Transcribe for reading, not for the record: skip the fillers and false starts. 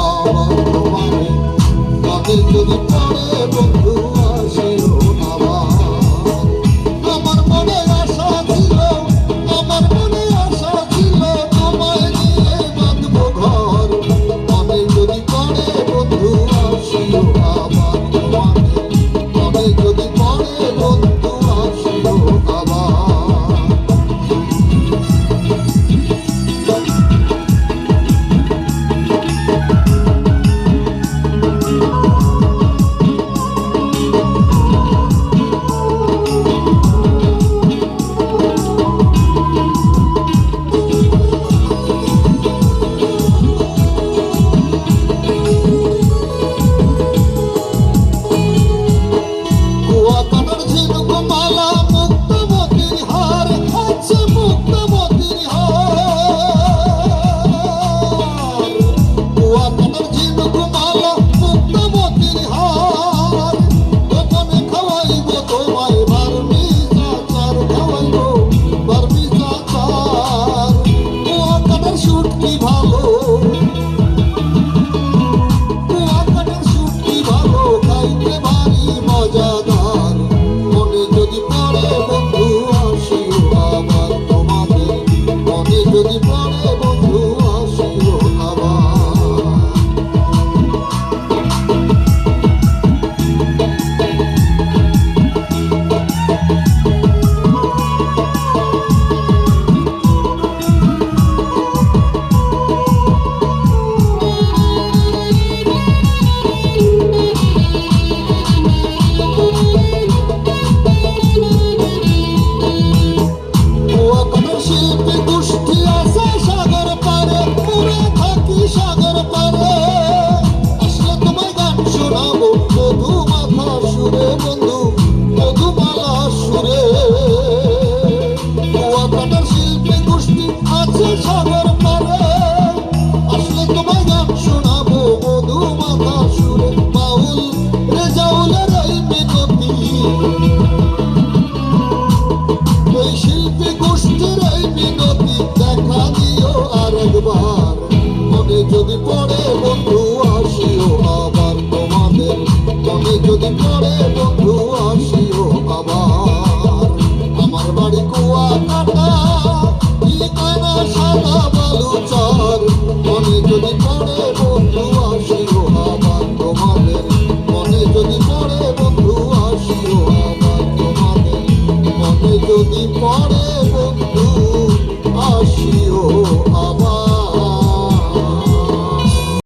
আবার তোমারে, মনে যদি পড়ে বন্ধু আসিও আবার। আমার মনে আশা ছিল, আমার মনে আশা ছিল তোমায় নিয়ে বাঁধবো ঘর, মনে যদি পড়ে বন্ধু আসিও আবার তোমারে, মনে যদি পড়ে বন্ধু আসিও আবার। যদি পড়ে বন্ধু আসিও আবার। শিল্পী গোষ্ঠী আছে সাগর পারে, পুরে থাকি সাগর পারে, আসলে তোমায় গান শোনাবো মধুমাখা সুরে বন্ধু, মধুমালা সুরে। কুয়াকাটার শিল্পী গোষ্ঠী আছে সাগর পারে, আসলে তোমায় গান শোনাবো মধুমাখা সুরে। বাউল রেজাউলের এই মিনতি, ওই শিল্পী গোষ্ঠীর এই মিনতি দেখা দিও আরেকবার, মনে যদি পড়ে বন্ধু আসিও আবার তোমাদের, মনে যদি পড়ে বন্ধু আসিও আবার। আমার বাড়ি কুয়াকাটা, ঠিকানা সাদা বালুচর, মনে যদি পড়ে বন্ধু আসিও আবার তোমাদের, মনে যদি পড়ে বন্ধু আসিও আবার তোমাদের, মনে যদি পড়ে বন্ধু